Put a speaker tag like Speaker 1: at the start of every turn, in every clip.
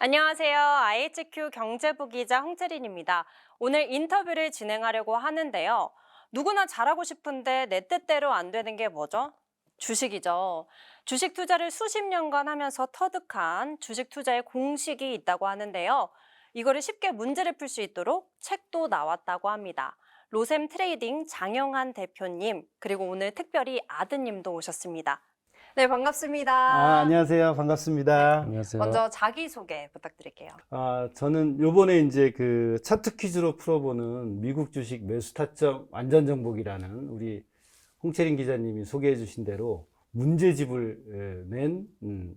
Speaker 1: 안녕하세요. IHQ 경제부 기자 홍채린입니다. 오늘 인터뷰를 진행하려고 하는데요. 누구나 잘하고 싶은데 내 뜻대로 안 되는 게 뭐죠? 주식이죠. 주식 투자를 수십 년간 하면서 터득한 주식 투자의 공식이 있다고 하는데요. 이거를 쉽게 문제를 풀 수 있도록 책도 나왔다고 합니다. 로셈 트레이딩 장영한 대표님, 그리고 오늘 특별히 아드님도 오셨습니다. 네, 반갑습니다.
Speaker 2: 안녕하세요. 반갑습니다.
Speaker 3: 안녕하세요.
Speaker 1: 먼저 자기소개 부탁드릴게요.
Speaker 2: 저는 요번에 이제 그 차트 퀴즈로 풀어보는 미국 주식 매수 타점 완전 정복이라는 우리 홍채린 기자님이 소개해 주신 대로 문제집을 낸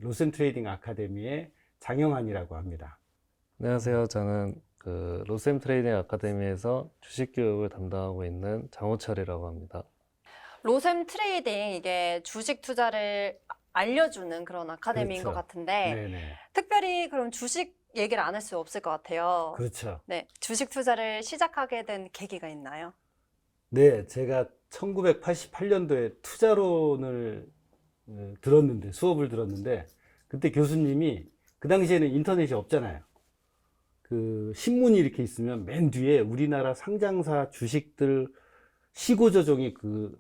Speaker 2: 로셈 트레이딩 아카데미의 장영한이라고 합니다.
Speaker 3: 안녕하세요. 저는 그 로셈 트레이딩 아카데미에서 주식 교육을 담당하고 있는 장호철이라고 합니다.
Speaker 1: 로셈 트레이딩, 이게 주식 투자를 알려주는 그런 아카데미인
Speaker 2: 그렇죠.
Speaker 1: 것 같은데,
Speaker 2: 네네.
Speaker 1: 특별히 그럼 주식 얘기를 안 할 수 없을 것 같아요.
Speaker 2: 그렇죠.
Speaker 1: 네, 주식 투자를 시작하게 된 계기가 있나요?
Speaker 2: 네, 제가 1988년도에 투자론을 들었는데, 수업을 들었는데, 그때 교수님이 그 당시에는 인터넷이 없잖아요. 그 신문이 이렇게 있으면 맨 뒤에 우리나라 상장사 주식들 시고조정이 그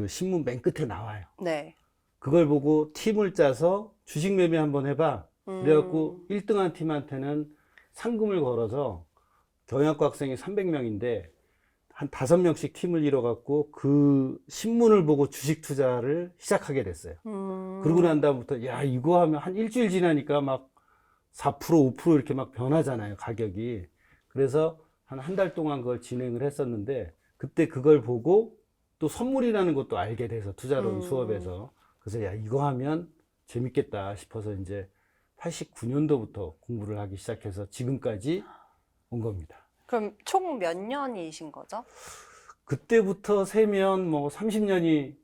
Speaker 2: 신문 맨 끝에 나와요.
Speaker 1: 네.
Speaker 2: 그걸 보고 팀을 짜서 주식 매매 한번 해봐. 그래갖고 1등한 팀한테는 상금을 걸어서 경영학과 학생이 300명인데 한 5명씩 팀을 이뤄갖고 그 신문을 보고 주식 투자를 시작하게 됐어요. 그러고 난 다음부터 야, 이거 하면 한 일주일 지나니까 막 4%, 5% 이렇게 막 변하잖아요, 가격이. 그래서 한 달 동안 그걸 진행을 했었는데 그때 그걸 보고 또 선물이라는 것도 알게 돼서 투자론 수업에서. 그래서 야, 이거 하면 재밌겠다 싶어서 이제 89년도부터 공부를 하기 시작해서 지금까지 온 겁니다.
Speaker 1: 그럼 총 몇 년이신 거죠?
Speaker 2: 그때부터 세면 뭐 30년이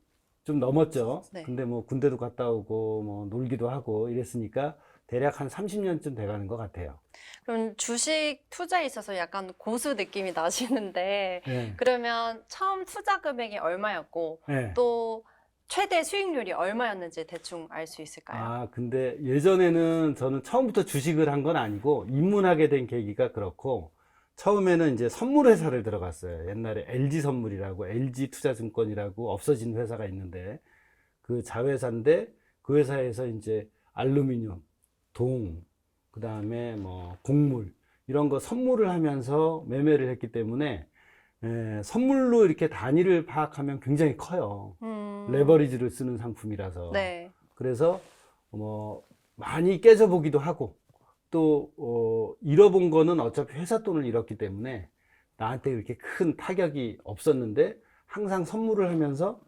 Speaker 2: 좀 넘었죠.
Speaker 1: 네.
Speaker 2: 근데 뭐 군대도 갔다 오고 뭐 놀기도 하고 이랬으니까 대략 한 30년쯤 돼가는 것 같아요.
Speaker 1: 그럼 주식 투자에 있어서 약간 고수 느낌이 나시는데,
Speaker 2: 네.
Speaker 1: 그러면 처음 투자 금액이 얼마였고,
Speaker 2: 네.
Speaker 1: 또 최대 수익률이 얼마였는지 대충 알 수 있을까요?
Speaker 2: 근데 예전에는 저는 처음부터 주식을 한 건 아니고 입문하게 된 계기가 그렇고 처음에는 이제 선물 회사를 들어갔어요. 옛날에 LG 선물이라고 LG 투자증권이라고 없어진 회사가 있는데 그 자회사인데 그 회사에서 이제 알루미늄, 동, 그 다음에 뭐 곡물 이런 거 선물을 하면서 매매를 했기 때문에 선물로 이렇게 단위를 파악하면 굉장히 커요. 레버리지를 쓰는 상품이라서.
Speaker 1: 네.
Speaker 2: 그래서 뭐 많이 깨져보기도 하고 또 잃어본 거는 어차피 회사 돈을 잃었기 때문에 나한테 그렇게 큰 타격이 없었는데 항상 선물을 하면서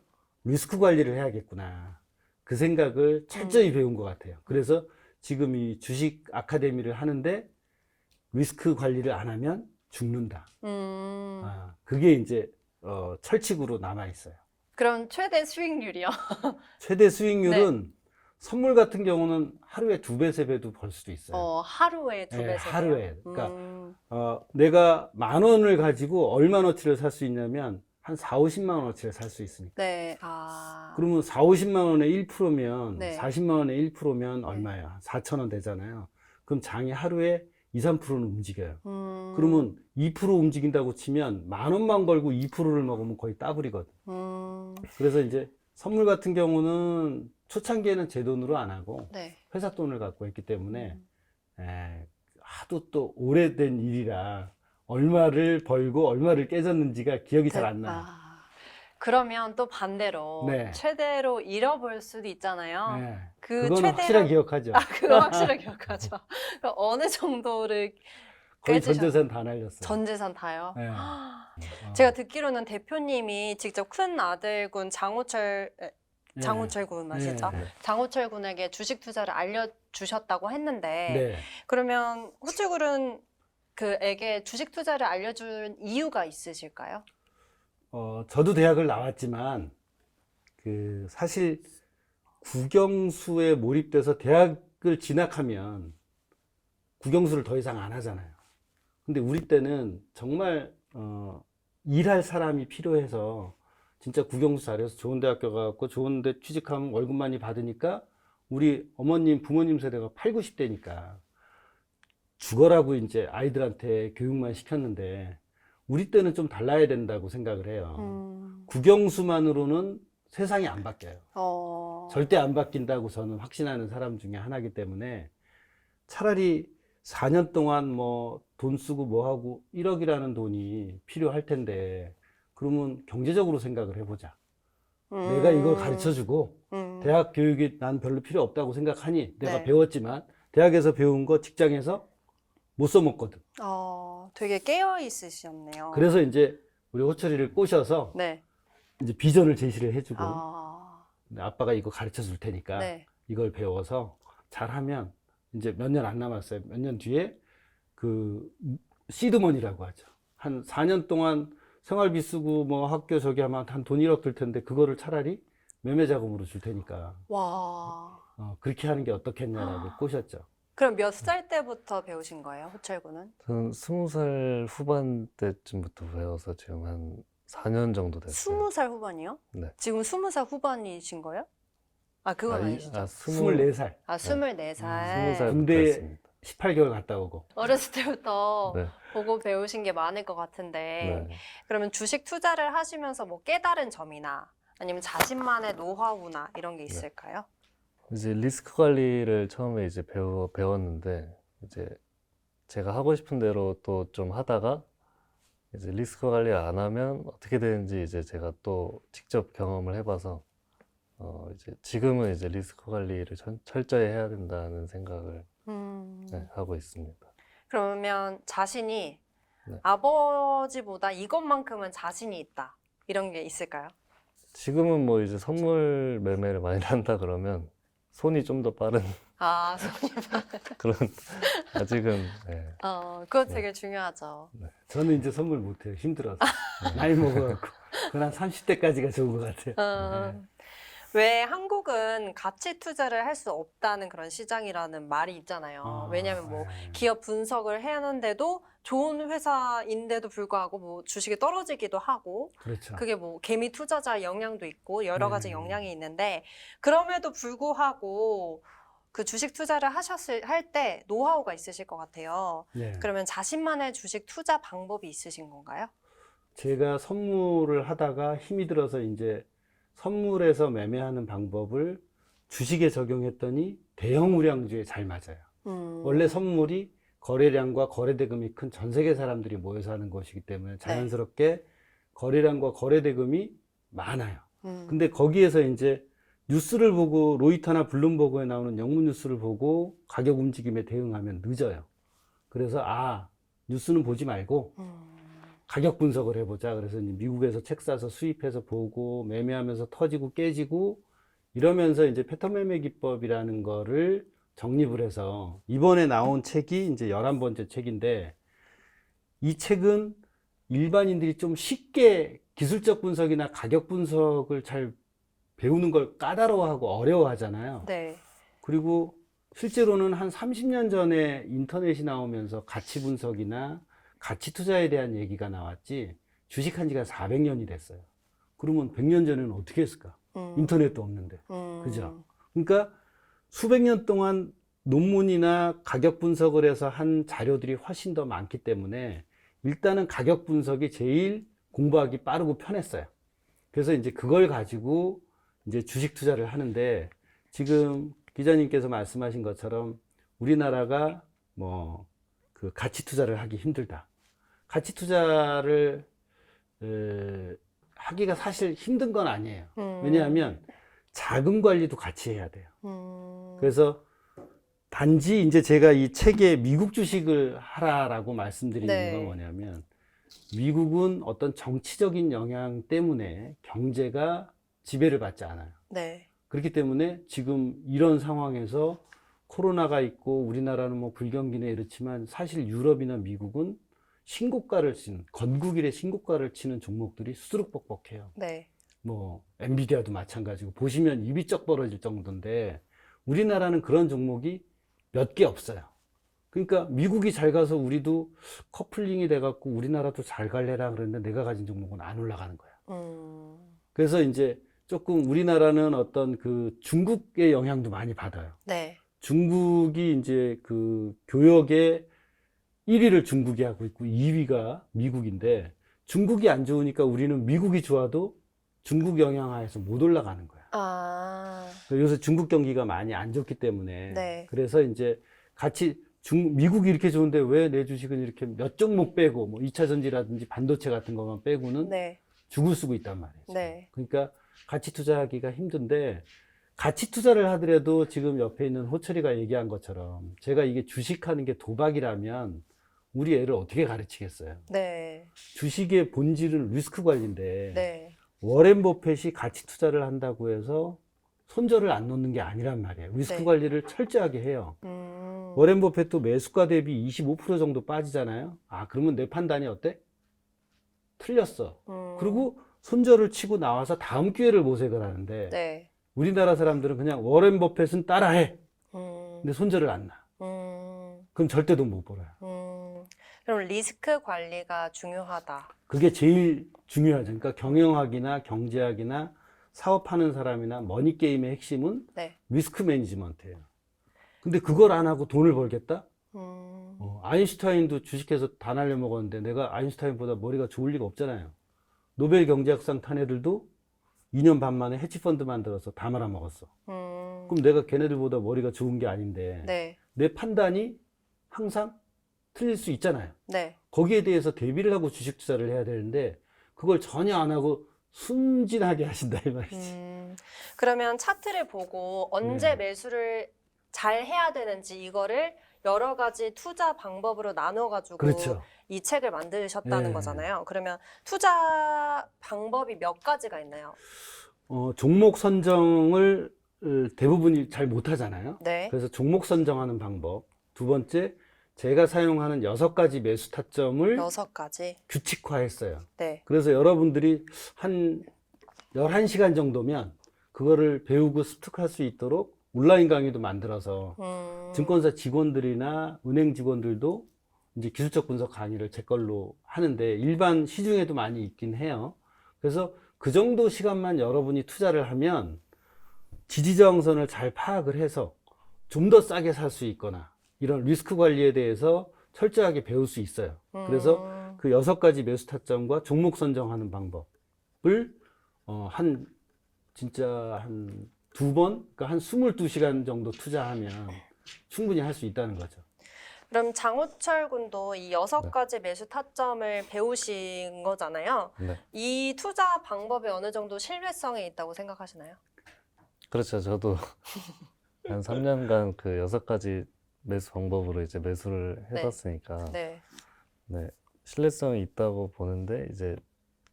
Speaker 2: 리스크 관리를 해야겠구나. 그 생각을 철저히 배운 것 같아요. 그래서 지금 이 주식 아카데미를 하는데 리스크 관리를 안 하면 죽는다. 그게 이제 철칙으로 남아 있어요.
Speaker 1: 그럼 최대 수익률이요?
Speaker 2: 최대 수익률은 선물 같은 경우는 하루에 2배, 3배도 벌 수도 있어요.
Speaker 1: 하루에 2배,
Speaker 2: 네,
Speaker 1: 3배요?
Speaker 2: 하루에. 그러니까 내가 10,000원을 가지고 얼마어치를 살 수 있냐면 한 4, 50만 원어치를 살 수 있으니까.
Speaker 1: 네.
Speaker 2: 그러면 4, 50만 원에 1%면
Speaker 1: 네.
Speaker 2: 40만 원에 1%면 얼마예요? 4,000원 되잖아요. 그럼 장이 하루에 2, 3%는 움직여요. 그러면 2% 움직인다고 치면 10,000원만 걸고 2%를 먹으면 거의 따블이거든. 그래서 이제 선물 같은 경우는 초창기에는 제 돈으로 안 하고
Speaker 1: 네.
Speaker 2: 회사 돈을 갖고 했기 때문에 하도 또 오래된 일이라 얼마를 벌고 얼마를 깨졌는지가 기억이 잘 안 나요.
Speaker 1: 그러면 또 반대로
Speaker 2: 네.
Speaker 1: 최대로 잃어볼 수도 있잖아요.
Speaker 2: 네.
Speaker 1: 그
Speaker 2: 그거는
Speaker 1: 최대로
Speaker 2: 확실하게 기억하죠.
Speaker 1: 그거 확실하게 기억하죠. 그럼 어느 정도를
Speaker 2: 거의
Speaker 1: 깨지셨-
Speaker 2: 전 재산 다 날렸어요.
Speaker 1: 전 재산 다요?
Speaker 2: 네.
Speaker 1: 제가 듣기로는 대표님이 직접 큰 아들군 장호철 군 아시죠?
Speaker 2: 네.
Speaker 1: 장호철 군에게 주식 투자를 알려주셨다고 했는데,
Speaker 2: 네.
Speaker 1: 그러면 호철군은 그에게 주식 투자를 알려준 이유가 있으실까요?
Speaker 2: 저도 대학을 나왔지만 사실 국영수에 몰입돼서 대학을 진학하면 국영수를 더 이상 안 하잖아요. 근데 우리 때는 정말 일할 사람이 필요해서 진짜 국영수 잘해서 좋은 대학교 가고 좋은 데 취직하면 월급 많이 받으니까 우리 어머님, 부모님 세대가 8, 90대니까 죽어라고 이제 아이들한테 교육만 시켰는데 우리 때는 좀 달라야 된다고 생각을 해요. 국영수만으로는 세상이 안 바뀌어요. 절대 안 바뀐다고 저는 확신하는 사람 중에 하나이기 때문에 차라리 4년 동안 뭐 돈 쓰고 뭐 하고 1억이라는 돈이 필요할 텐데 그러면 경제적으로 생각을 해보자. 내가 이걸 가르쳐 주고 대학 교육이 난 별로 필요 없다고 생각하니 내가
Speaker 1: 네.
Speaker 2: 배웠지만 대학에서 배운 거 직장에서 못 써먹거든.
Speaker 1: 되게 깨어 있으셨네요.
Speaker 2: 그래서 이제 우리 호철이를 꼬셔서
Speaker 1: 네.
Speaker 2: 이제 비전을 제시를 해주고
Speaker 1: 아,
Speaker 2: 아빠가 이거 가르쳐 줄 테니까
Speaker 1: 네.
Speaker 2: 이걸 배워서 잘하면 이제 몇 년 안 남았어요. 몇 년 뒤에 그 시드머니라고 하죠. 한 4년 동안 생활비 쓰고 뭐 학교 저기 하면 한 돈 1억 들 텐데 그거를 차라리 매매 자금으로 줄 테니까
Speaker 1: 와.
Speaker 2: 그렇게 하는 게 어떻겠냐라고 꼬셨죠.
Speaker 1: 그럼 몇 살 때부터 배우신 거예요, 호철군은?
Speaker 3: 저는 20살 후반 때쯤부터 배워서 지금 한 4년 정도 됐어요.
Speaker 1: 20살 후반이요?
Speaker 3: 네.
Speaker 1: 지금 20살 후반이신 거예요? 아, 그건 아니시죠?
Speaker 2: 24살.
Speaker 1: 아, 24살.
Speaker 3: 20살
Speaker 2: 군대
Speaker 3: 됐습니다.
Speaker 2: 18개월 갔다 오고.
Speaker 1: 어렸을 때부터
Speaker 3: 네.
Speaker 1: 보고 배우신 게 많을 것 같은데,
Speaker 3: 네.
Speaker 1: 그러면 주식 투자를 하시면서 뭐 깨달은 점이나 아니면 자신만의 노하우나 이런 게 있을까요?
Speaker 3: 이제 리스크 관리를 처음에 이제 배웠는데 이제 제가 하고 싶은 대로 또 좀 하다가 이제 리스크 관리 안 하면 어떻게 되는지 이제 제가 또 직접 경험을 해봐서 이제 지금은 이제 리스크 관리를 철저히 해야 된다는 생각을 네, 하고 있습니다.
Speaker 1: 그러면 자신이
Speaker 3: 네.
Speaker 1: 아버지보다 이것만큼은 자신이 있다. 이런 게 있을까요?
Speaker 3: 지금은 뭐 이제 선물 매매를 많이 한다 그러면 손이 좀 더 빠른
Speaker 1: 아, 손이
Speaker 3: 그런 아직은 네.
Speaker 1: 그거 되게 중요하죠.
Speaker 2: 저는 이제 선물 못해요. 힘들어서. 나이 먹어갖고. 그건 한 30대까지가 좋은 것 같아요. 네.
Speaker 1: 왜 한국은 가치 투자를 할 수 없다는 그런 시장이라는 말이 있잖아요. 왜냐하면 뭐 기업 분석을 해야 하는데도 좋은 회사인데도 불구하고 뭐 주식이 떨어지기도 하고
Speaker 2: 그렇죠.
Speaker 1: 그게 뭐 개미 투자자 영향도 있고 여러 가지
Speaker 2: 네.
Speaker 1: 영향이 있는데 그럼에도 불구하고 그 주식 투자를 할 때 노하우가 있으실 것 같아요.
Speaker 2: 네.
Speaker 1: 그러면 자신만의 주식 투자 방법이 있으신 건가요?
Speaker 2: 제가 선물을 하다가 힘이 들어서 이제 선물에서 매매하는 방법을 주식에 적용했더니 대형 우량주에 잘 맞아요. 원래 선물이 거래량과 거래대금이 큰 전 세계 사람들이 모여서 하는 것이기 때문에 자연스럽게 거래량과 거래대금이 많아요. 근데 거기에서 이제 뉴스를 보고 로이터나 블룸버그에 나오는 영문 뉴스를 보고 가격 움직임에 대응하면 늦어요. 그래서 뉴스는 보지 말고 가격 분석을 해보자. 그래서 이제 미국에서 책 사서 수입해서 보고 매매하면서 터지고 깨지고 이러면서 이제 패턴 매매 기법이라는 거를 정립을 해서 이번에 나온 책이 이제 11번째 책인데 이 책은 일반인들이 좀 쉽게 기술적 분석이나 가격 분석을 잘 배우는 걸 까다로워하고 어려워하잖아요.
Speaker 1: 네.
Speaker 2: 그리고 실제로는 한 30년 전에 인터넷이 나오면서 가치 분석이나 가치 투자에 대한 얘기가 나왔지 주식한 지가 400년이 됐어요. 그러면 100년 전에는 어떻게 했을까? 인터넷도 없는데. 그죠? 그러니까 수백 년 동안 논문이나 가격 분석을 해서 한 자료들이 훨씬 더 많기 때문에 일단은 가격 분석이 제일 공부하기 빠르고 편했어요. 그래서 이제 그걸 가지고 이제 주식 투자를 하는데 지금 기자님께서 말씀하신 것처럼 우리나라가 뭐 그 가치 투자를 하기 힘들다. 가치 투자를 하기가 사실 힘든 건 아니에요. 왜냐하면 자금 관리도 같이 해야 돼요. 그래서 단지 이제 제가 이 책에 미국 주식을 하라라고 말씀드리는
Speaker 1: 네.
Speaker 2: 건 뭐냐면 미국은 어떤 정치적인 영향 때문에 경제가 지배를 받지 않아요.
Speaker 1: 네.
Speaker 2: 그렇기 때문에 지금 이런 상황에서 코로나가 있고 우리나라는 뭐 불경기네 이렇지만 사실 유럽이나 미국은 신고가를 치는 건국 이래 신고가를 치는 종목들이 수두룩뻑뻑해요.
Speaker 1: 네.
Speaker 2: 뭐 엔비디아도 마찬가지고 보시면 입이 쩍 벌어질 정도인데 우리나라는 그런 종목이 몇 개 없어요. 그러니까 미국이 잘 가서 우리도 커플링이 돼갖고 우리나라도 잘 갈래라 그랬는데 내가 가진 종목은 안 올라가는 거야. 그래서 이제 조금 우리나라는 어떤 그 중국의 영향도 많이 받아요.
Speaker 1: 네.
Speaker 2: 중국이 이제 그 교역에 1위를 중국이 하고 있고 2위가 미국인데 중국이 안 좋으니까 우리는 미국이 좋아도 중국 영향하에서 못 올라가는 거야.
Speaker 1: 아,
Speaker 2: 요새 중국 경기가 많이 안 좋기 때문에
Speaker 1: 네.
Speaker 2: 그래서 이제 같이 미국이 이렇게 좋은데 왜 내 주식은 이렇게 몇 종목 빼고 뭐 2차 전지라든지 반도체 같은 것만 빼고는
Speaker 1: 네.
Speaker 2: 죽을 쓰고 있단 말이에요.
Speaker 1: 네.
Speaker 2: 그러니까 가치 투자하기가 힘든데 가치 투자를 하더라도 지금 옆에 있는 호철이가 얘기한 것처럼 제가 이게 주식하는 게 도박이라면 우리 애를 어떻게 가르치겠어요?
Speaker 1: 네.
Speaker 2: 주식의 본질은 리스크 관리인데
Speaker 1: 네.
Speaker 2: 워렌 버핏이 가치 투자를 한다고 해서 손절을 안 놓는 게 아니란 말이에요. 리스크
Speaker 1: 네.
Speaker 2: 관리를 철저하게 해요. 워렌 버핏도 매수가 대비 25% 정도 빠지잖아요. 아, 그러면 내 판단이 어때? 틀렸어. 그리고 손절을 치고 나와서 다음 기회를 모색을 하는데
Speaker 1: 네.
Speaker 2: 우리나라 사람들은 그냥 워렌 버핏은 따라해.
Speaker 1: 음,
Speaker 2: 근데 손절을 안 나. 그럼 절대 돈 못 벌어요.
Speaker 1: 그럼 리스크 관리가 중요하다.
Speaker 2: 그게 제일 중요하죠. 그러니까 경영학이나 경제학이나 사업하는 사람이나 머니게임의 핵심은
Speaker 1: 네.
Speaker 2: 리스크 매니지먼트예요. 근데 그걸 안 하고 돈을 벌겠다? 아인슈타인도 주식해서 다 날려먹었는데 내가 아인슈타인보다 머리가 좋을 리가 없잖아요. 노벨 경제학상 탄 애들도 2년 반 만에 헤지펀드 만들어서 다 말아먹었어. 그럼 내가 걔네들보다 머리가 좋은 게 아닌데
Speaker 1: 네.
Speaker 2: 내 판단이 항상 틀릴 수 있잖아요.
Speaker 1: 네.
Speaker 2: 거기에 대해서 대비를 하고 주식 투자를 해야 되는데 그걸 전혀 안 하고 순진하게 하신다 이 말이지.
Speaker 1: 그러면 차트를 보고 언제
Speaker 2: 네.
Speaker 1: 매수를 잘 해야 되는지 이거를 여러 가지 투자 방법으로 나눠가지고
Speaker 2: 그렇죠.
Speaker 1: 이 책을 만드셨다는
Speaker 2: 네.
Speaker 1: 거잖아요. 그러면 투자 방법이 몇 가지가 있나요?
Speaker 2: 종목 선정을 대부분이 잘 못하잖아요.
Speaker 1: 네.
Speaker 2: 그래서 종목 선정하는 방법. 두 번째, 제가 사용하는 6가지 매수 타점을
Speaker 1: 6가지.
Speaker 2: 규칙화했어요.
Speaker 1: 네.
Speaker 2: 그래서 여러분들이 한 11시간 정도면 그거를 배우고 습득할 수 있도록 온라인 강의도 만들어서 증권사 직원들이나 은행 직원들도 이제 기술적 분석 강의를 제 걸로 하는데 일반 시중에도 많이 있긴 해요. 그래서 그 정도 시간만 여러분이 투자를 하면 지지저항선을 잘 파악을 해서 좀 더 싸게 살 수 있거나 이런 리스크 관리에 대해서 철저하게 배울 수 있어요. 그래서 그 6가지 매수 타점과 종목 선정하는 방법을 진짜 한 2번, 그러니까 한 22시간 정도 투자하면 충분히 할 수 있다는 거죠.
Speaker 1: 그럼 장우철 군도 이 6가지 매수 타점을 배우신 거잖아요.
Speaker 3: 네.
Speaker 1: 이 투자 방법이 어느 정도 신뢰성이 있다고 생각하시나요?
Speaker 3: 그렇죠. 저도 한 3년간 그 6가지 매수 방법으로 이제 매수를
Speaker 1: 네.
Speaker 3: 해봤으니까
Speaker 1: 네.
Speaker 3: 네, 신뢰성이 있다고 보는데 이제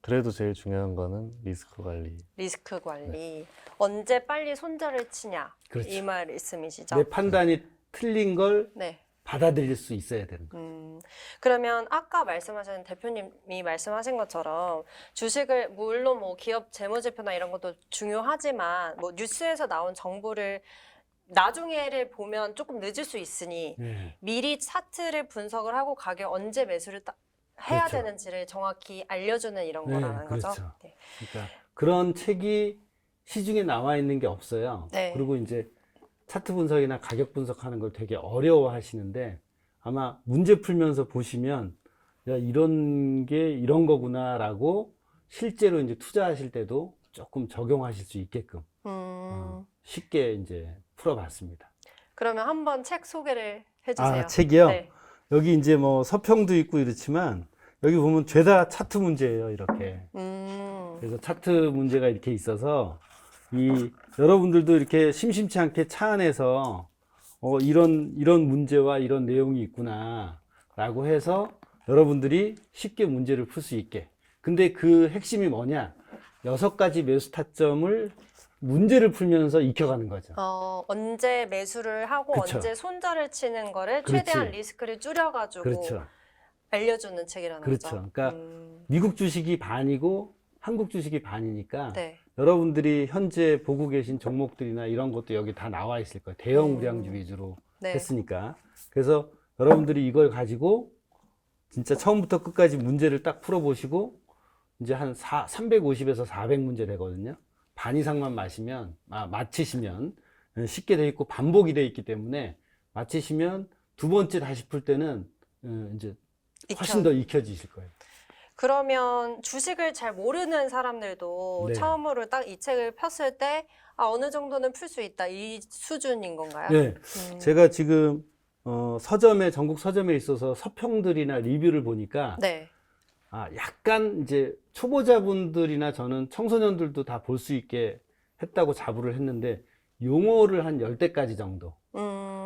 Speaker 3: 그래도 제일 중요한 거는 리스크 관리.
Speaker 1: 리스크 관리. 언제 빨리 손절을 치냐.
Speaker 2: 그렇죠.
Speaker 1: 이 말씀이시죠?
Speaker 2: 내 판단이 틀린 걸
Speaker 1: 네.
Speaker 2: 받아들일 수 있어야 되는 거예요.
Speaker 1: 그러면 아까 말씀하신 대표님이 말씀하신 것처럼 주식을 물론 뭐 기업 재무제표나 이런 것도 중요하지만 뭐 뉴스에서 나온 정보를 나중에를 보면 조금 늦을 수 있으니
Speaker 2: 네.
Speaker 1: 미리 차트를 분석을 하고 가격 언제 매수를 해야
Speaker 2: 그렇죠.
Speaker 1: 되는지를 정확히 알려주는 이런
Speaker 2: 네,
Speaker 1: 거라는
Speaker 2: 그렇죠.
Speaker 1: 거죠. 네.
Speaker 2: 그러니까 그런 책이 시중에 나와 있는 게 없어요.
Speaker 1: 네.
Speaker 2: 그리고 이제 차트 분석이나 가격 분석하는 걸 되게 어려워 하시는데 아마 문제 풀면서 보시면 야, 이런 게 이런 거구나라고 실제로 이제 투자하실 때도 조금 적용하실 수 있게끔 쉽게 이제 풀어봤습니다.
Speaker 1: 그러면 한번 책 소개를 해주세요.
Speaker 2: 아, 책이요?
Speaker 1: 네.
Speaker 2: 여기 이제 뭐 서평도 있고 이렇지만 여기 보면 죄다 차트 문제예요, 이렇게. 그래서 차트 문제가 이렇게 있어서 여러분들도 이렇게 심심치 않게 차 안에서 이런 문제와 이런 내용이 있구나라고 해서 여러분들이 쉽게 문제를 풀 수 있게. 근데 그 핵심이 뭐냐? 6가지 매수 타점을 문제를 풀면서 익혀가는 거죠.
Speaker 1: 언제 매수를 하고
Speaker 2: 그쵸.
Speaker 1: 언제 손절을 치는 거를
Speaker 2: 그렇지.
Speaker 1: 최대한 리스크를 줄여가지고
Speaker 2: 그렇죠.
Speaker 1: 알려주는 책이라는
Speaker 2: 그렇죠.
Speaker 1: 거죠.
Speaker 2: 그러니까 미국 주식이 반이고 한국 주식이 반이니까
Speaker 1: 네.
Speaker 2: 여러분들이 현재 보고 계신 종목들이나 이런 것도 여기 다 나와 있을 거예요. 대형 우량주 위주로
Speaker 1: 네.
Speaker 2: 했으니까. 그래서 여러분들이 이걸 가지고 진짜 처음부터 끝까지 문제를 딱 풀어보시고 이제 한 350에서 400문제 되거든요. 반 이상만 맞히시면 쉽게 돼 있고 반복이 돼 있기 때문에 맞히시면 두 번째 다시 풀 때는 이제 훨씬 더 익혀지실 거예요.
Speaker 1: 그러면 주식을 잘 모르는 사람들도
Speaker 2: 네.
Speaker 1: 처음으로 딱 이 책을 폈을 때 어느 정도는 풀 수 있다 이 수준인 건가요?
Speaker 2: 네, 제가 지금 서점에 전국 서점에 있어서 서평들이나 리뷰를 보니까
Speaker 1: 네.
Speaker 2: 약간 이제 초보자분들이나 저는 청소년들도 다 볼 수 있게 했다고 자부를 했는데 용어를 한 10대까지 정도.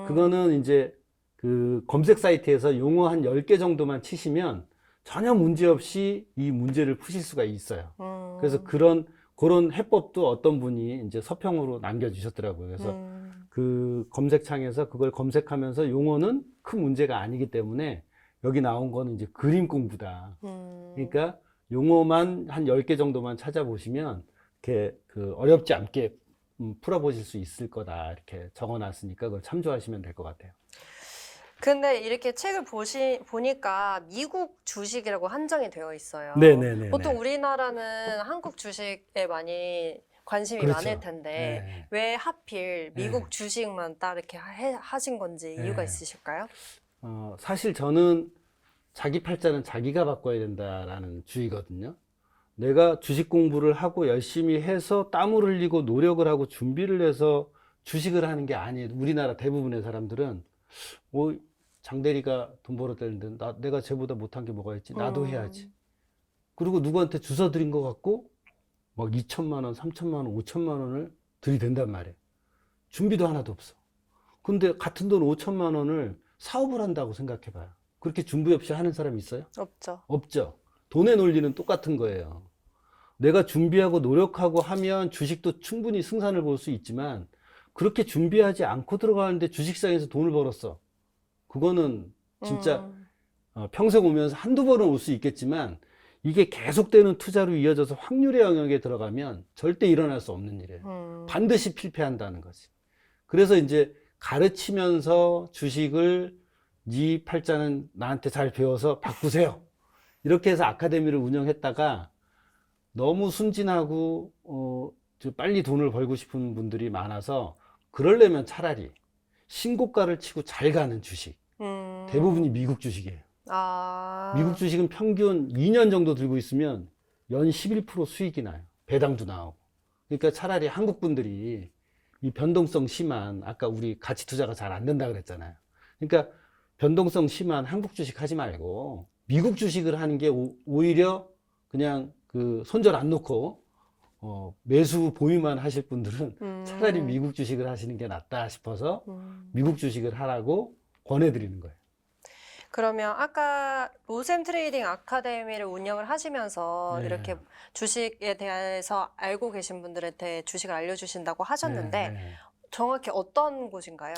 Speaker 2: 그거는 이제 그 검색 사이트에서 용어 한 10개 정도만 치시면 전혀 문제 없이 이 문제를 푸실 수가 있어요. 그래서 그런 해법도 어떤 분이 이제 서평으로 남겨주셨더라고요. 그래서 그 검색창에서 그걸 검색하면서 용어는 큰 문제가 아니기 때문에 여기 나온 거는 이제 그림 공부다. 그러니까 용어만 한 10개 정도만 찾아보시면 이렇게 그 어렵지 않게 풀어보실 수 있을 거다. 이렇게 적어놨으니까 그걸 참조하시면 될 것 같아요.
Speaker 1: 근데 이렇게 책을 보니까 미국 주식이라고 한정이 되어 있어요.
Speaker 2: 네네네.
Speaker 1: 보통 우리나라는 한국 주식에 많이 관심이
Speaker 2: 그렇죠.
Speaker 1: 많을 텐데
Speaker 2: 네.
Speaker 1: 왜 하필 미국
Speaker 2: 네.
Speaker 1: 주식만 딱 이렇게 하신 건지 이유가
Speaker 2: 네.
Speaker 1: 있으실까요?
Speaker 2: 사실 저는 자기 팔자는 자기가 바꿔야 된다라는 주의거든요. 내가 주식 공부를 하고 열심히 해서 땀을 흘리고 노력을 하고 준비를 해서 주식을 하는 게 아니에요. 우리나라 대부분의 사람들은 장대리가 돈 벌었다는데 내가 쟤보다 못한 게 뭐가 있지? 나도 해야지. 그리고 누구한테 주워 드린 것 같고 막 2천만 원, 3천만 원, 5천만 원을 들이댄단 말이에요. 준비도 하나도 없어. 근데 같은 돈 5천만 원을 사업을 한다고 생각해 봐요. 그렇게 준비 없이 하는 사람이 있어요?
Speaker 1: 없죠.
Speaker 2: 없죠. 돈의 논리는 똑같은 거예요. 내가 준비하고 노력하고 하면 주식도 충분히 승산을 볼 수 있지만 그렇게 준비하지 않고 들어가는데 주식시장에서 돈을 벌었어. 그거는 진짜 평생 오면서 한두 번은 올 수 있겠지만 이게 계속되는 투자로 이어져서 확률의 영역에 들어가면 절대 일어날 수 없는 일이에요. 반드시 필패한다는 거지. 그래서 이제 가르치면서 주식을 네 팔자는 나한테 잘 배워서 바꾸세요. 이렇게 해서 아카데미를 운영했다가 너무 순진하고 빨리 돈을 벌고 싶은 분들이 많아서 그러려면 차라리 신고가를 치고 잘 가는 주식. 대부분이 미국 주식이에요. 미국 주식은 평균 2년 정도 들고 있으면 연 11% 수익이 나요. 배당도 나오고. 그러니까 차라리 한국 분들이 이 변동성 심한, 아까 우리 가치 투자가 잘 안 된다 그랬잖아요. 그러니까 변동성 심한 한국 주식 하지 말고 미국 주식을 하는 게 오히려 그냥 그 손절 안 놓고 매수 보유만 하실 분들은 차라리 미국 주식을 하시는 게 낫다 싶어서 미국 주식을 하라고 권해드리는 거예요.
Speaker 1: 그러면 아까 로셈 트레이딩 아카데미를 운영을 하시면서
Speaker 2: 네.
Speaker 1: 이렇게 주식에 대해서 알고 계신 분들한테 주식을 알려주신다고 하셨는데
Speaker 2: 네.
Speaker 1: 정확히 어떤 곳인가요?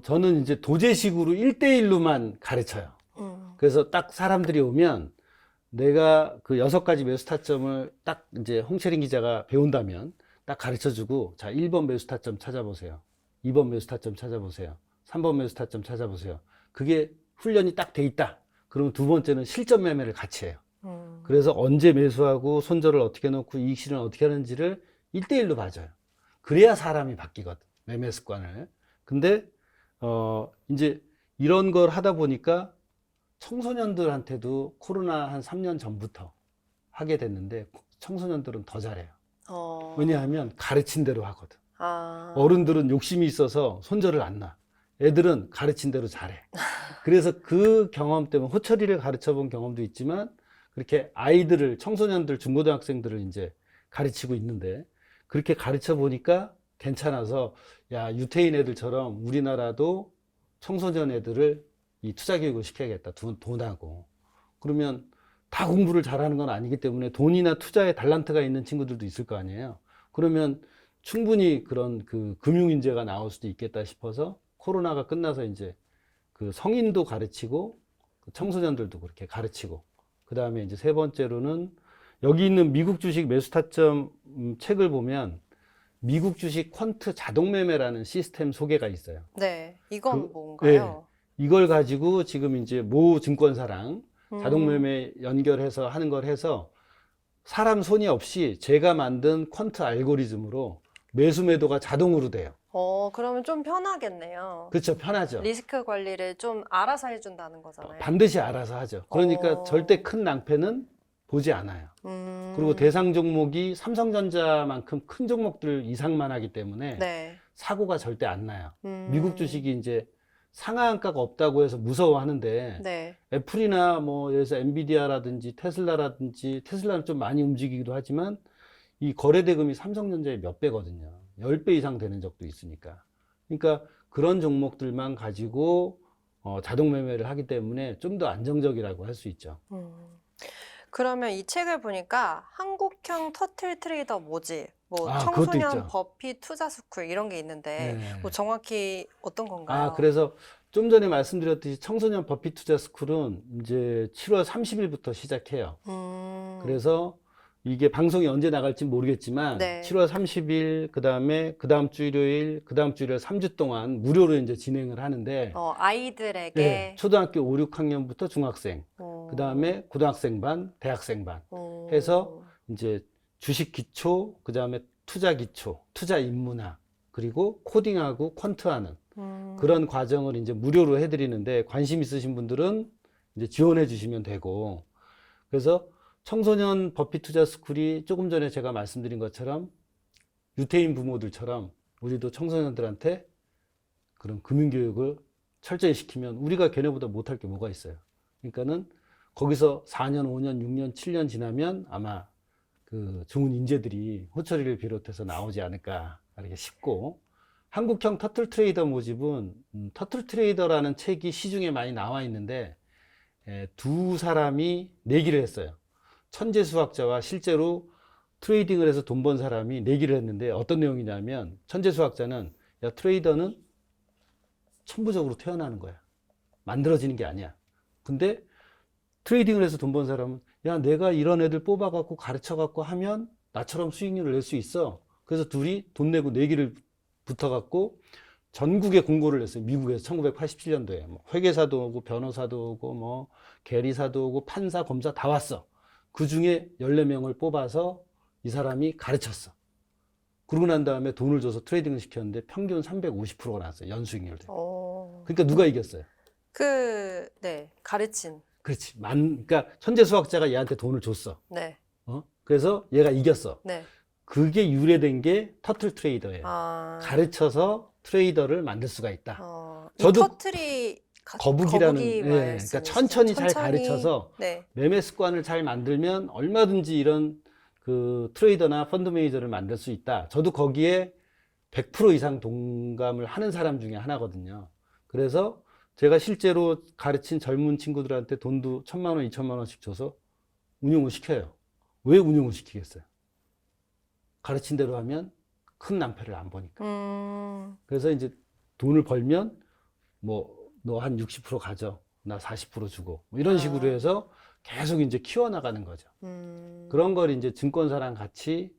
Speaker 2: 저는 이제 도제식으로 1대1로만 가르쳐요. 그래서 딱 사람들이 오면 내가 그 6가지 매수 타점을 딱 이제 홍채린 기자가 배운다면 딱 가르쳐 주고, 자, 1번 매수 타점 찾아보세요. 2번 매수 타점 찾아보세요. 3번 매수 타점 찾아보세요. 그게 훈련이 딱 돼 있다. 그러면 두 번째는 실전 매매를 같이 해요. 그래서 언제 매수하고 손절을 어떻게 놓고 이익 실현 어떻게 하는지를 1대1로 봐줘요. 그래야 사람이 바뀌거든. 매매 습관을. 근데 이제 이런 걸 하다 보니까 청소년들한테도 코로나 한 3년 전부터 하게 됐는데 청소년들은 더 잘해요. 왜냐하면 가르친 대로 하거든. 어른들은 욕심이 있어서 손절을 안 놔. 애들은 가르친 대로 잘해. 그래서 그 경험 때문에 호철이를 가르쳐 본 경험도 있지만 그렇게 아이들을, 청소년들, 중고등학생들을 이제 가르치고 있는데 그렇게 가르쳐 보니까 괜찮아서, 야, 유태인 애들처럼 우리나라도 청소년 애들을 이 투자 교육을 시켜야겠다. 돈하고. 그러면 다 공부를 잘하는 건 아니기 때문에 돈이나 투자에 달란트가 있는 친구들도 있을 거 아니에요. 그러면 충분히 그런 그 금융인재가 나올 수도 있겠다 싶어서 코로나가 끝나서 이제 그 성인도 가르치고 청소년들도 그렇게 가르치고, 그 다음에 이제 세 번째로는 여기 있는 미국 주식 매수 타점 책을 보면 미국 주식 퀀트 자동 매매라는 시스템 소개가 있어요.
Speaker 1: 네, 이건 뭔가요?
Speaker 2: 네, 이걸 가지고 지금 이제 모 증권사랑 자동 매매 연결해서 하는 걸 해서 사람 손이 없이 제가 만든 퀀트 알고리즘으로 매수 매도가 자동으로 돼요.
Speaker 1: 그러면 좀 편하겠네요.
Speaker 2: 그렇죠. 편하죠.
Speaker 1: 리스크 관리를 좀 알아서 해준다는 거잖아요.
Speaker 2: 반드시 알아서 하죠. 그러니까
Speaker 1: 어.
Speaker 2: 절대 큰 낭패는 보지 않아요. 그리고 대상 종목이 삼성전자만큼 큰 종목들 이상만 하기 때문에
Speaker 1: 네.
Speaker 2: 사고가 절대 안 나요. 미국 주식이 이제 상한가가 없다고 해서 무서워하는데
Speaker 1: 네.
Speaker 2: 애플이나 뭐 예를 들어서 엔비디아라든지 테슬라라든지 테슬라는 좀 많이 움직이기도 하지만 이 거래 대금이 삼성전자의 몇 배거든요. 10배 이상 되는 적도 있으니까. 그러니까 그런 종목들만 가지고 자동 매매를 하기 때문에 좀 더 안정적이라고 할 수 있죠.
Speaker 1: 그러면 이 책을 보니까 한국형 터틀 트레이더 모집, 뭐
Speaker 2: 아, 그것도
Speaker 1: 청소년
Speaker 2: 있죠.
Speaker 1: 버핏 투자 스쿨 이런 게 있는데
Speaker 2: 네.
Speaker 1: 뭐 정확히 어떤 건가요?
Speaker 2: 그래서 좀 전에 말씀드렸듯이 청소년 버핏 투자 스쿨은 이제 7월 30일부터 시작해요. 그래서 이게 방송이 언제 나갈지 모르겠지만
Speaker 1: 네.
Speaker 2: 7월 30일 그다음에 그다음 주 일요일 그다음 주 일요일 3주 동안 무료로 이제 진행을 하는데
Speaker 1: 아이들에게
Speaker 2: 네, 초등학교 5, 6학년부터 중학생 그다음에 고등학생 반, 대학생 반 해서 이제 주식 기초, 그다음에 투자 기초, 투자 입문학 그리고 코딩하고 퀀트하는 그런 과정을 이제 무료로 해드리는데 관심 있으신 분들은 이제 지원해 주시면 되고 그래서 청소년 버핏 투자 스쿨이 조금 전에 제가 말씀드린 것처럼 유태인 부모들처럼 우리도 청소년들한테 그런 금융교육을 철저히 시키면 우리가 걔네보다 못할 게 뭐가 있어요. 그러니까는 거기서 4년, 5년, 6년, 7년 지나면 아마 그 좋은 인재들이 호철이를 비롯해서 나오지 않을까 이렇게 싶고 한국형 터틀 트레이더 모집은 터틀 트레이더라는 책이 시중에 많이 나와 있는데 두 사람이 내기를 했어요. 천재 수학자와 실제로 트레이딩을 해서 돈 번 사람이 내기를 했는데 어떤 내용이냐면 천재 수학자는 야 트레이더는 천부적으로 태어나는 거야. 만들어지는 게 아니야. 근데 트레이딩을 해서 돈 번 사람은 야 내가 이런 애들 뽑아갖고 가르쳐갖고 하면 나처럼 수익률을 낼 수 있어. 그래서 둘이 돈 내고 내기를 붙어갖고 전국에 공고를 냈어요. 미국에서 1987년도에 뭐 회계사도 오고 변호사도 오고 뭐 계리사도 오고 판사 검사 다 왔어. 그 중에 14명을 뽑아서 이 사람이 가르쳤어. 그러고 난 다음에 돈을 줘서 트레이딩을 시켰는데 평균 350%가 나왔어요. 연수익률. 그러니까 누가 이겼어요?
Speaker 1: 네, 가르친.
Speaker 2: 그렇지. 그러니까 천재 수학자가 얘한테 돈을 줬어.
Speaker 1: 네,
Speaker 2: 그래서 얘가 이겼어.
Speaker 1: 네.
Speaker 2: 그게 유래된 게 터틀 트레이더예요. 가르쳐서 트레이더를 만들 수가 있다.
Speaker 1: 저도
Speaker 2: 저도
Speaker 1: 터틀이
Speaker 2: 거북이라는, 그러니까
Speaker 1: 말씀이시죠?
Speaker 2: 천천히 잘 가르쳐서
Speaker 1: 네.
Speaker 2: 매매 습관을 잘 만들면 얼마든지 이런 그 트레이더나 펀드 매니저를 만들 수 있다. 저도 거기에 100% 이상 동감을 하는 사람 중에 하나거든요. 그래서 제가 실제로 가르친 젊은 친구들한테 돈도 1,000만 원, 2,000만 원씩 줘서 운용을 시켜요. 왜 운용을 시키겠어요? 가르친 대로 하면 큰 낭패를 안 보니까. 그래서 이제 돈을 벌면 뭐 너 한 60% 가져. 나 40% 주고. 뭐 이런 식으로 해서 계속 이제 키워나가는 거죠. 그런 걸 이제 증권사랑 같이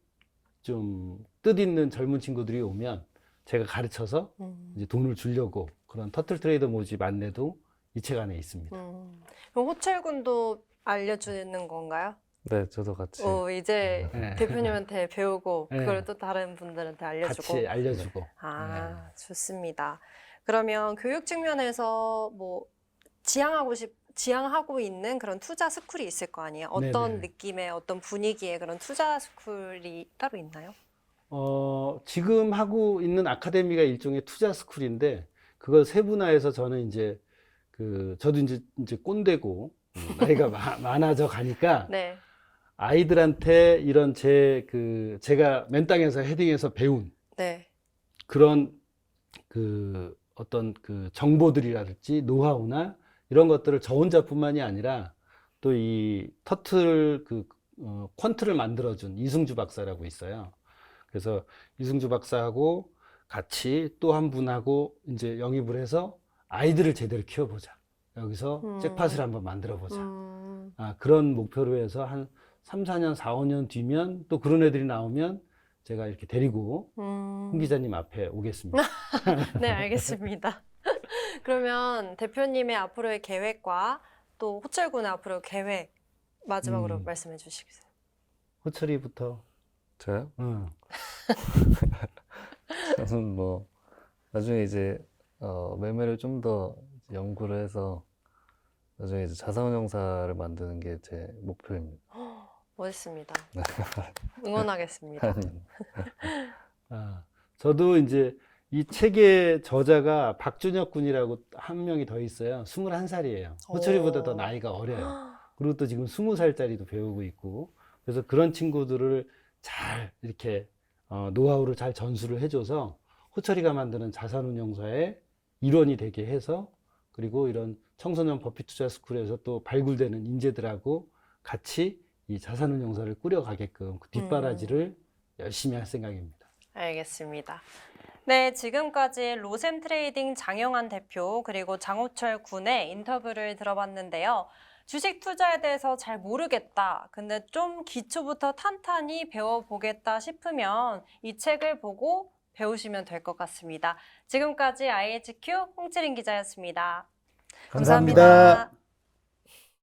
Speaker 2: 좀 뜻있는 젊은 친구들이 오면 제가 가르쳐서 이제 돈을 주려고 그런 터틀 트레이더 모집 안내도 이 책 안에 있습니다.
Speaker 1: 그럼 호철군도 알려주는 건가요?
Speaker 3: 네, 저도 같이.
Speaker 1: 이제
Speaker 2: 네.
Speaker 1: 대표님한테 배우고
Speaker 2: 네.
Speaker 1: 그걸 또 다른 분들한테 알려주고.
Speaker 2: 같이 알려주고.
Speaker 1: 좋습니다. 그러면 교육 측면에서 뭐 지향하고 있는 그런 투자 스쿨이 있을 거 아니에요? 어떤
Speaker 2: 네네.
Speaker 1: 느낌의 어떤 분위기의 그런 투자 스쿨이 따로 있나요?
Speaker 2: 지금 하고 있는 아카데미가 일종의 투자 스쿨인데 그걸 세분화해서 저는 이제 저도 이제 꼰대고 나이가 많아져 가니까
Speaker 1: 네.
Speaker 2: 아이들한테 이런 제가 맨 땅에서 헤딩해서 배운
Speaker 1: 네.
Speaker 2: 그런 어떤 정보들이랄지 노하우나 이런 것들을 저 혼자뿐만이 아니라 또 이 터틀 퀀트를 만들어준 이승주 박사라고 있어요. 그래서 이승주 박사하고 같이 또 한 분하고 이제 영입을 해서 아이들을 제대로 키워보자. 여기서 잭팟을 한번 만들어보자. 그런 목표로 해서 한 3, 4년, 4, 5년 뒤면 또 그런 애들이 나오면 제가 이렇게 데리고 홍 기자님 앞에 오겠습니다.
Speaker 1: 네, 알겠습니다. 그러면 대표님의 앞으로의 계획과 또 호철군의 앞으로의 계획 마지막으로 말씀해 주시겠어요?
Speaker 2: 호철이부터.
Speaker 3: 저요?
Speaker 2: 응.
Speaker 3: 저는 뭐 나중에 이제 매매를 좀 더 연구를 해서 나중에 이제 자산운용사를 만드는 게 제 목표입니다.
Speaker 1: 멋있습니다. 응원하겠습니다.
Speaker 2: 아, 저도 이제 이 책의 저자가 박준혁 군이라고 한 명이 더 있어요. 21살이에요. 호철이보다 더 나이가 어려요. 그리고 또 지금 20살짜리도 배우고 있고, 그래서 그런 친구들을 잘 이렇게 노하우를 잘 전수를 해줘서 호철이가 만드는 자산운용사의 일원이 되게 해서, 그리고 이런 청소년 버핏투자스쿨에서 또 발굴되는 인재들하고 같이 이 자산운용사를 꾸려가게끔 그 뒷바라지를 열심히 할 생각입니다.
Speaker 1: 알겠습니다. 네, 지금까지 로셈 트레이딩 장영환 대표 그리고 장호철 군의 인터뷰를 들어봤는데요. 주식 투자에 대해서 잘 모르겠다. 근데 좀 기초부터 탄탄히 배워보겠다 싶으면 이 책을 보고 배우시면 될 것 같습니다. 지금까지 IHQ 홍채린 기자였습니다.
Speaker 2: 감사합니다.